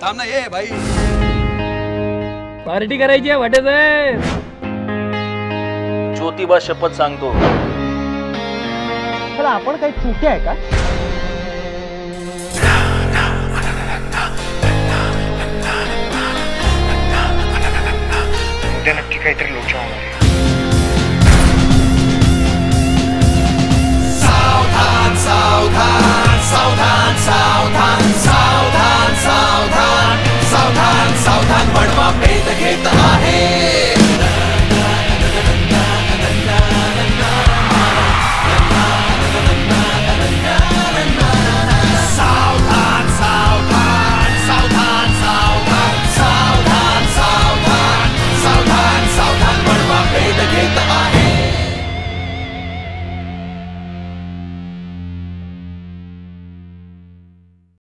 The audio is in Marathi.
थांब ना, ये भाई पार्टी करायची आहे वाटेत. ज्योतिबा शपथ सांगतो, तर आपण काही चुकी आहे का? उद्या नक्की काहीतरी लोचा होणार आहे. सावधान सावधान